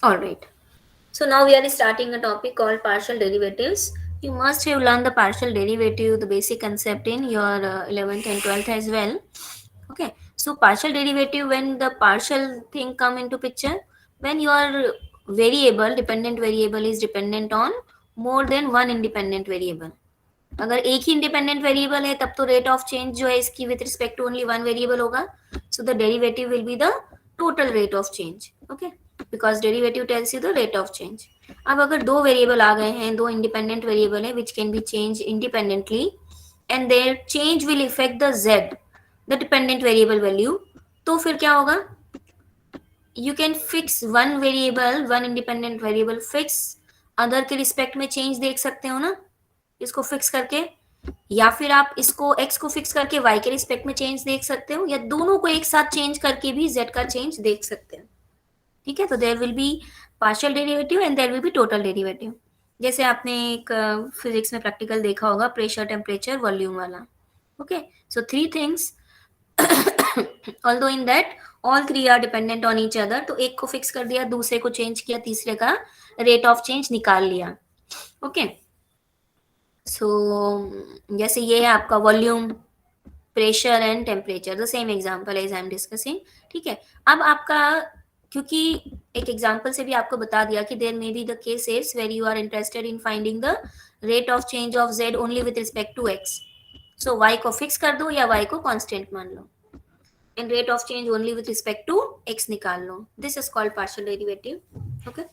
All right. So now we are starting a topic called partial derivatives. You must have learned the partial derivative, the basic concept in your 11th and 12th as well. Okay. So partial derivative, when the partial thing come into picture, when your variable, dependent variable is dependent on more than one independent variable. अगर एक ही independent variable है तब तो rate of change जो है इसकी with respect to only one variable होगा. So the derivative will be the total rate of change. Okay, because derivative tells you the rate of change. अब अगर दो वेरिएबल आ गए हैं, दो इंडिपेंडेंट वेरिएबल है which can be change independently and their change will effect the z, the dependent variable value, तो फिर क्या होगा? You can fix one variable, one independent variable fix, other के रिस्पेक्ट में चेंज देख सकते हो ना, इसको फिक्स करके, या फिर आप इसको x को फिक्स करके y के रिस्पेक्ट में चेंज देख सकते हो, या दोनों को एक साथ चेंज करके भी z का चेंज देख सकते हो. ठीक है, तो there will be partial derivative and there will be total derivative. जैसे आपने एक फिजिक्स में प्रैक्टिकल देखा होगा, प्रेशर, टेम्परेचर, वॉल्यूम वाला. Okay, so three things, although in that all three are dependent on each other. तो एक को फिक्स कर दिया, दूसरे को चेंज किया, तीसरे का रेट ऑफ चेंज निकाल लिया. ओके, सो जैसे ये है आपका volume, pressure and temperature, the same example as I am discussing. ठीक है, अब आपका, क्योंकि एक एग्जाम्पल से भी आपको बता दिया कि there may be the cases where you are interested in finding the rate of change of Z only with respect to X. So Y को फिक्स कर दो या वाई को कांस्टेंट मान लो, and rate of change only with respect to X निकाल लो. This is called partial derivative. Okay,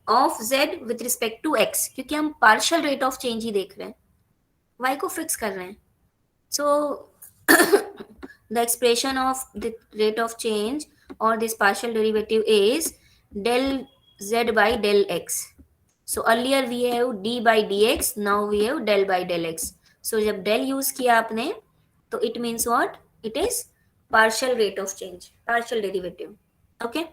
of Z with respect to X, क्योंकि हम पार्शियल रेट ऑफ चेंज ही देख रहे हैं, वाई को फिक्स कर रहे हैं. So the expression of the rate of change or this partial derivative is del z by del x. So earlier we have d by dx, now we have del by del x. So जब del use किया आपने तो it means what? It is partial rate of change, partial derivative. Okay.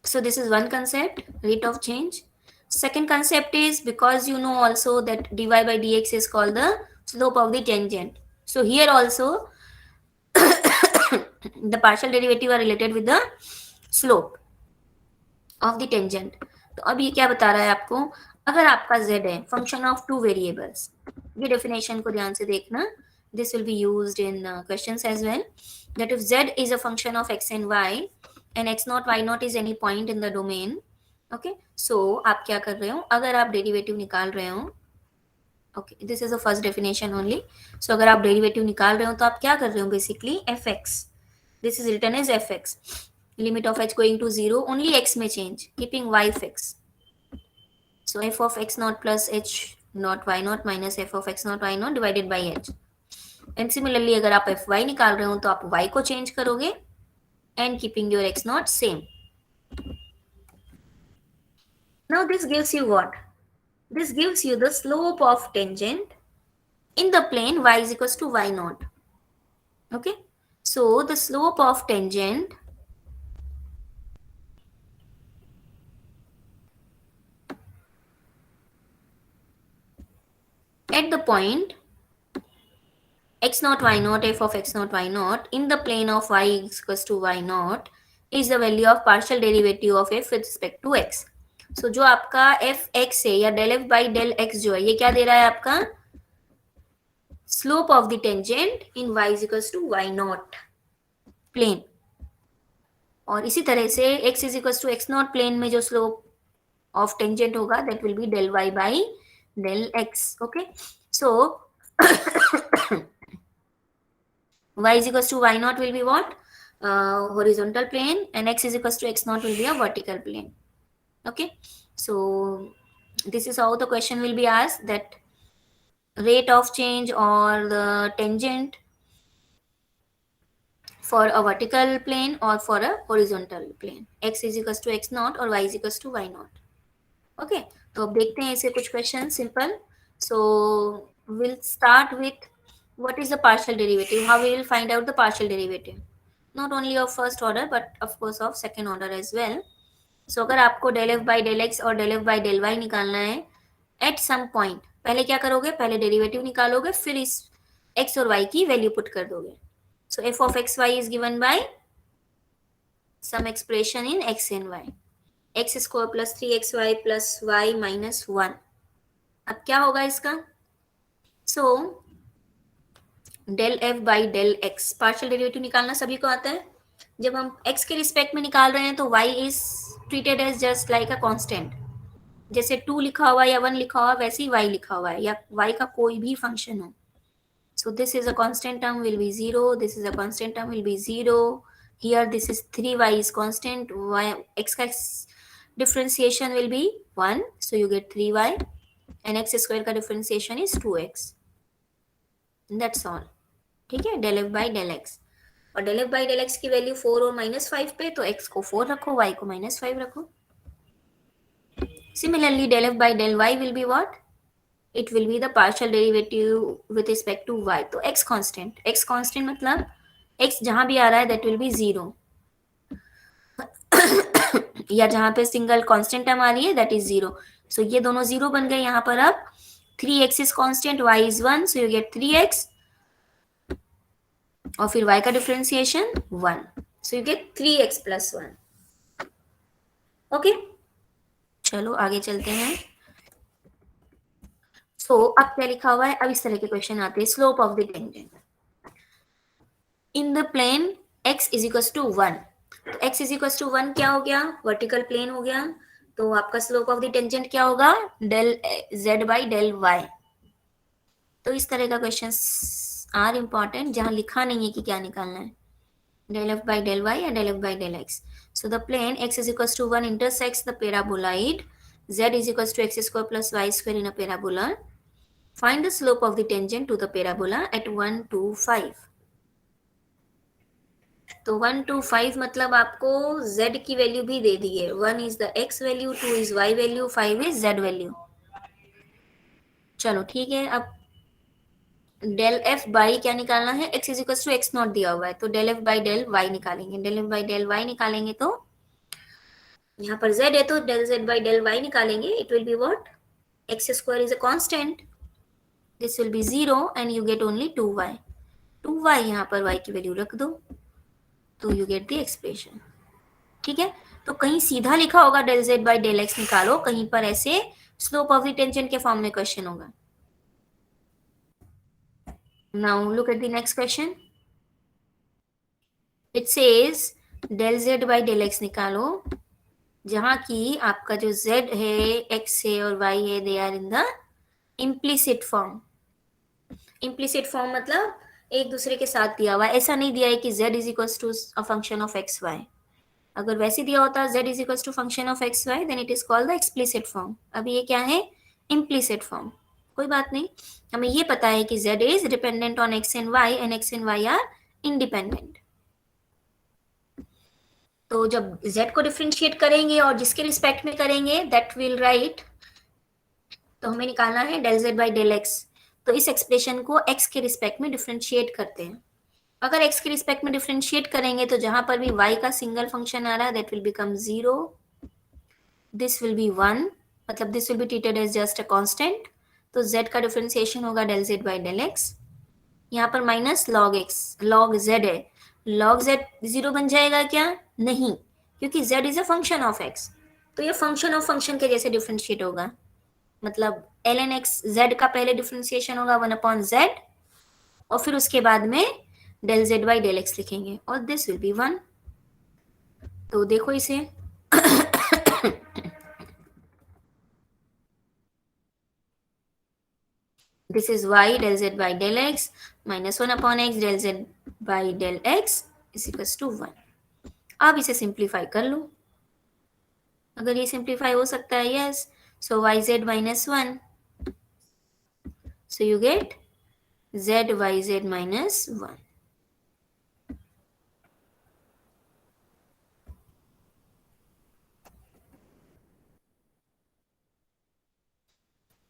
So this is one concept, rate of change. Second concept is, because you know also that dy by dx is called the slope of the tangent. So here also the partial derivative are related with the slope of the tangent. तो अब ये क्या बता रहा है आपको? अगर आपका z है फंक्शन ऑफ टू वेरिएबल्स, ये डेफिनेशन को ध्यान से देखना, this will be used in questions as well, that if z is a function of x and y and x naught y naught is any point in the domain. Okay, so आप क्या कर रहे हो, अगर आप derivative निकाल रहे हो, okay this is the first definition only. So अगर आप डेरिवेटिव निकाल रहे हो तो आप क्या कर रहे हो, basically F X, this is written as F X, limit of H going to zero, only X में change, keeping Y fix. So F of X nought plus H nought Y nought minus F of X nought Y nought divided by H. And similarly अगर आप F Y निकाल रहे हो तो आप Y को change करोगे and keeping your x not same. Now this gives you what? This gives you the slope of tangent in the plane y is equals to y naught. Okay, so the slope of tangent at the point x naught y naught f of x naught y naught in the plane of y is equals to y naught is the value of partial derivative of f with respect to x. So जो आपका F x है या del F by del x जो है, ये क्या दे रहा है आपका? Slope of the tangent in y is equals to y naught plane. और इसी तरह से x is equals to x naught plane में जो स्लोप ऑफ टेंजेंट होगा that will be del y by del x. Okay, so y is equals to y naught will be what? Horizontal plane, and x is equals to x naught will be a vertical plane. Okay, so this is how the question will be asked, that rate of change or the tangent for a vertical plane or for a horizontal plane, x is equals to x naught or y is equals to y naught. Okay, तो अब देखते हैं ऐसे कुछ question simple. So we'll start with what is the partial derivative, how we will find out the partial derivative, not only of first order but of course of second order as well. So अगर आपको del f by del x और del f by del y निकालना है at some point, पहले क्या करोगे, पहले derivative निकालोगे, फिर इस x और y की वैल्यू पुट कर दोगे. So f of x y is given by some expression in x and y. X square plus 3xy plus y minus 1। अब क्या होगा इसका? So del F by del x, partial derivative निकालना सभी को आता है। जब हम एक्स के रिस्पेक्ट में निकाल रहे हैं तो y is treated as just like a constant. जैसे 2 लिखा हुआ या 1 लिखा हुआ वैसे ही वाई लिखा हुआ है, या वाई का कोई भी फंक्शन हो। So this is a constant term will be 0. This is a constant term will be 0. Here this is 3y is constant. Y x differentiation will be 1. So you get 3y. And x square का differentiation is 2x. That's all. ठीक है, del f by del x। और del f by del x की value 4 और -5 पे, तो x को 4 रखो, y को -5 रखो। Similarly, del f by del y will be what? It will be the partial derivative with respect to y। तो x constant मतलब x जहां भी आ रहा है that will be 0। या जहां पे सिंगल कांस्टेंट टर्म आ रही है that is 0। सो ये दोनों 0 बन गए यहाँ पर। अब 3x is constant, y is 1, so you get 3x, और फिर y का differentiation 1, so you get 3x plus 1। Okay, चलो आगे चलते हैं। सो अब क्या लिखा हुआ है? अब इस तरह के क्वेश्चन आते हैं। Slope of the tangent in the plane x is equal to 1। तो x इज इक्वल टू 1 क्या हो गया? वर्टिकल प्लेन हो गया। तो आपका स्लोप ऑफ द टेंजेंट क्या होगा? Del z by del y। तो इस तरह का क्वेश्चन आर इंपॉर्टेंट जहां लिखा नहीं है कि क्या निकालना है, del f by del y and del f by del x। So the plane x is equals to 1 intersects the paraboloid z is equals to x square plus y square in a parabola। Find the slope of the tangent to the parabola at 1 2 5। तो 1 2 5 मतलब आपको z की value भी दे दी है। 1 is the x value, 2 is y value, 5 is z value. चलो ठीक है। अब डेल एफ बाई क्या निकालना है? x is equal to X nought दिया हुआ है, तो del F by del Y निकालेंगे। Del F by del Y निकालेंगे तो यहाँ पर z है, तो del z by del y निकालेंगे। It will be what? x square is a constant, this will be 0 and you get only 2y। 2y यहाँ पर y की वैल्यू रख दो, तो यू गेट द एक्सप्रेशन। ठीक है, तो कहीं सीधा लिखा होगा del z by del x निकालो, कहीं पर ऐसे स्लोप ऑफ द टेंजेंट के फॉर्म में क्वेश्चन होगा। Now look at the next question. It says del z by del x निकालो, जहां की आपका जो z है, x है और y है, they are in the implicit form. Implicit form मतलब एक दूसरे के साथ दिया हुआ है। ऐसा नहीं दिया है कि z is equal to a function of x y. अगर वैसे दिया होता z is equal to function of x y, then it is called the explicit form. अभी ये क्या है? Implicit form. कोई बात नहीं, हमें ये पता है कि z is dependent on x and y are independent. तो जब z को डिफ्रेंशिएट करेंगे और जिसके रिस्पेक्ट में करेंगे दैट विल राइट, तो हमें निकालना है del z by del x. तो इस एक्सप्रेशन को x के रिस्पेक्ट में डिफ्रेंशिएट करते हैं। अगर x के रिस्पेक्ट में डिफ्रेंशिएट करेंगे तो जहां पर भी y का सिंगल फंक्शन आ रहा है that will become 0, this will be 1, मतलब this will be treated as just a constant. तो z का डिफ्रेंशिएशन होगा del z by del x. यहाँ पर minus log x, log z है, लॉग z 0 बन जाएगा क्या? नहीं, क्योंकि z is a function of x। तो ये फंक्शन ऑफ फंक्शन के जैसे डिफ्रेंशिएट होगा। मतलब ln x z का पहले डिफ्रेंशिएशन होगा 1/z, और फिर उसके बाद में del z by del x लिखेंगे, और दिस विल बी 1। तो देखो इसे this is y del z by del x minus 1/x del z by del x is equal to 1। अब इसे सिंप्लीफाई कर लो। अगर ये सिंप्लीफाई हो सकता है, yes, so y z minus 1, so you get z y z minus 1।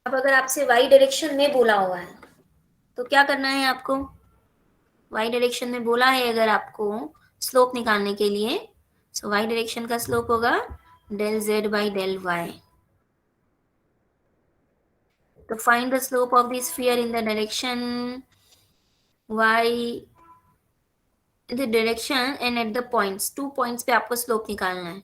अब अगर आपसे y डायरेक्शन में बोला हुआ है तो क्या करना है आपको? y डायरेक्शन में बोला है अगर आपको स्लोप निकालने के लिए, सो y डायरेक्शन का स्लोप होगा del z by del y। तो find the slope of the sphere in the direction y, the direction and at the points, 2 points पे आपको स्लोप निकालना है।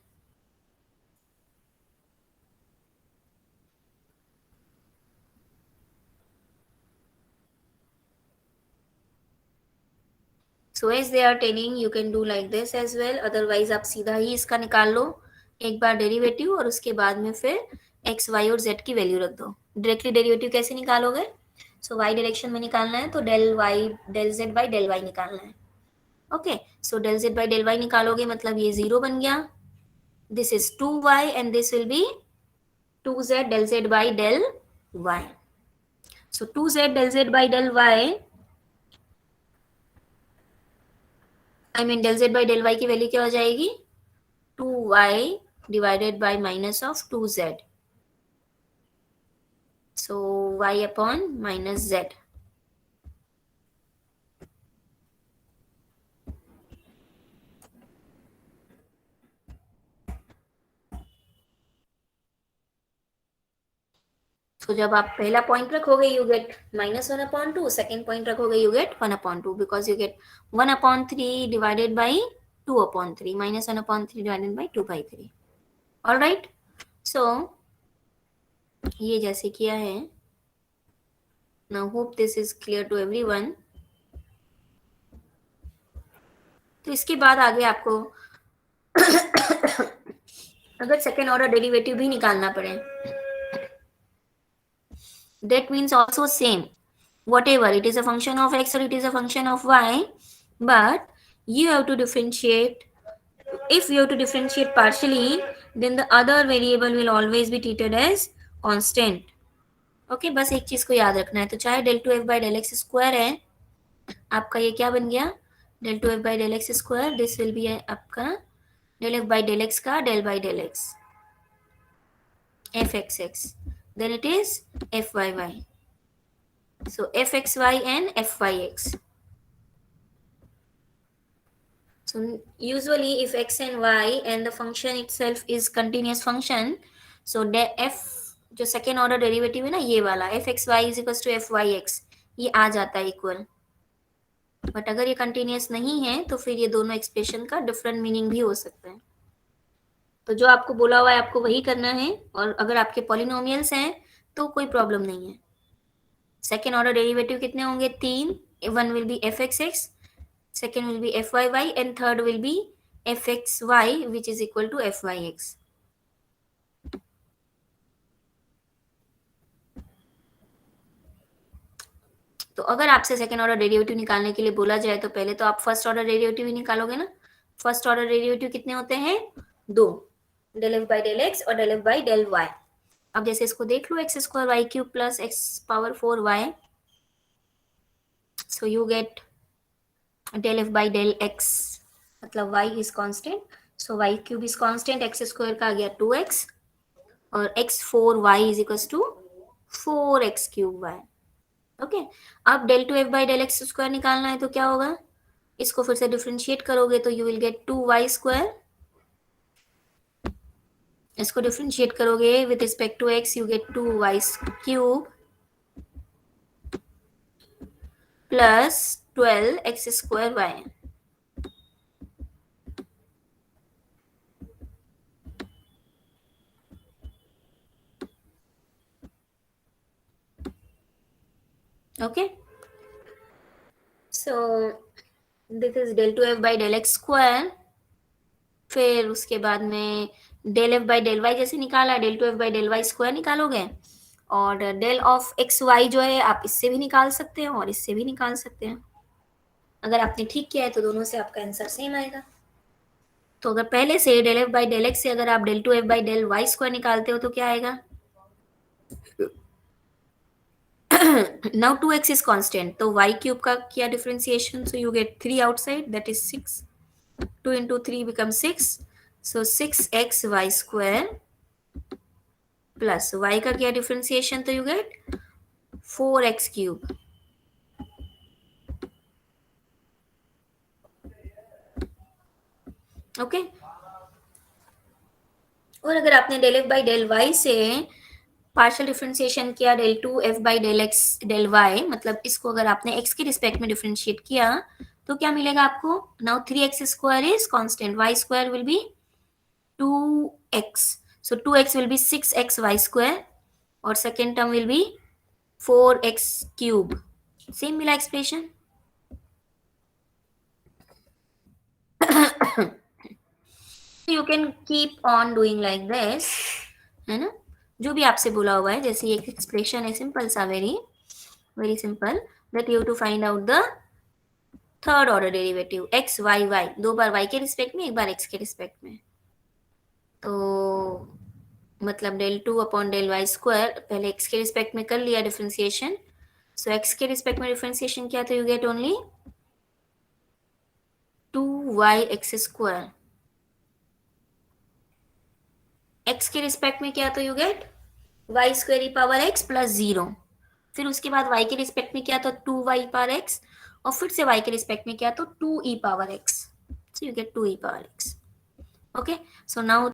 So as they are telling you can do like this as well, otherwise आप सीधा ही इसका निकाल लो एक बार derivative, और उसके बाद में फिर एक्स वाई और जेड की वैल्यू रख दो. डायरेक्टली डेरिवेटिव कैसे निकालोगे? सो वाई डायरेक्शन में निकालना है तो del y del z by del y निकालना है. Okay, so del z by del y निकालोगे मतलब ये जीरो बन गया. This is 2y and this will be 2z del z by del y. So 2z del z by del y, I mean del z by del y की value क्या हो जाएगी? 2y divided by minus of 2z. So y upon minus z. तो जब आप पहला point रखोगे you get -1/2, second point रखोगे you get 1/2, because you get 1/3 divided by 2/3, -1/3 divided by 2/3. All right, so ये जैसे किया है. Now hope this is clear to everyone. तो इसके बाद आगे आपको अगर सेकेंड ऑर्डर डेरिवेटिव भी निकालना पड़े, that means also same, whatever it is a function of x or it is a function of y, but you have to differentiate. If you have to differentiate partially, then the other variable will always be treated as constant. Okay, बस एक चीज को याद रखना है. तो चाहे del two F by del X square है, आपका ये क्या बन गया? Del two F by del X square. This will be आपका del F by del X का del by del X F X X, then it is fyy. So fxy and fyx. So usually if x and y and the function itself is continuous function, so the f जो second order derivative है ना ये वाला f x y is equal to f y x, ये आ जाता है equal. But अगर ये कंटिन्यूस नहीं है तो फिर ये दोनों एक्सप्रेशन का डिफरेंट मीनिंग भी हो सकता है. तो जो आपको बोला हुआ है आपको वही करना है, और अगर आपके पॉलिनोमियल्स हैं तो कोई प्रॉब्लम नहीं है. सेकेंड ऑर्डर डेरिवेटिव कितने होंगे? 3. One will be F X x, second will be fyy, and third will be fxy, which is equal to fyx. तो अगर आपसे सेकेंड ऑर्डर डेरिवेटिव निकालने के लिए बोला जाए तो पहले तो आप फर्स्ट ऑर्डर डेरिवेटिव ही निकालोगे ना. फर्स्ट ऑर्डर डेरिवेटिव कितने होते हैं? 2, del F by del X और del F by del Y. अब जैसे इसको देख लो, X square Y cube plus X power 4 Y, so you get del f by del x, मतलब y is constant, so y cube is constant, x square का आ गया 2x, और x4y is equals to 4x cube y. Okay, अब del 2f by del x square निकालना है तो क्या होगा? इसको फिर से डिफरेंशिएट करोगे तो you will get 2y square. इसको डिफरेंशिएट करोगे with respect to x, you get 2y cube plus 12x square y. Okay, so this is del 2f by del x square. फिर उसके बाद में del F by del y जैसे निकाला, del 2f by del y square निकालोगे, और del of x Y जो है आप इससे भी निकाल सकते हैं और इससे भी निकाल सकते हैं. अगर आपने ठीक किया है तो दोनों से आपका आंसर सेम आएगा. तो अगर पहले से del F by del x से अगर आप del 2f by del y square निकालते हो तो क्या आएगा? now 2x is constant, तो y क्यूब का किया differentiation, so you get 3 outside, that is 6. 2 into 3 becomes 6, so 6xy square plus y का किया डिफरेंशिएशन तो you gate 4x cube. Okay, और अगर आपने del F by del y से पार्शियल डिफरेंशिएशन किया del 2f by del x del y, मतलब इसको अगर आपने x के रिस्पेक्ट में डिफरेंशिएट किया तो क्या मिलेगा आपको? Now 3x square is constant, y square will be 2x, so 2x will be 6xy square, और second term will be 4x cube. Same मिला expression. You can keep on doing like this, है ना, जो भी आपसे बोला हुआ है। जैसे एक एक्सप्रेशन है सिंपल सा, very very simple, that you to find out the third order derivative x y y, दो बार वाई के रिस्पेक्ट में, एक बार एक्स के रिस्पेक्ट में। तो मतलब del two upon del y square, पहले एक्स के रिस्पेक्ट में कर लिया डिफ्रेंसिएशन, सो एक्स के रिस्पेक्ट में डिफ्रेंसिएशन किया तो you get only 2y x square, x के रिस्पेक्ट में किया तो you get y square e power x plus 0, फिर उसके बाद y के रिस्पेक्ट में किया तो 2y पावर x, और फिर से y के रिस्पेक्ट में किया तो 2e power x, so you get 2e power x. Okay, so now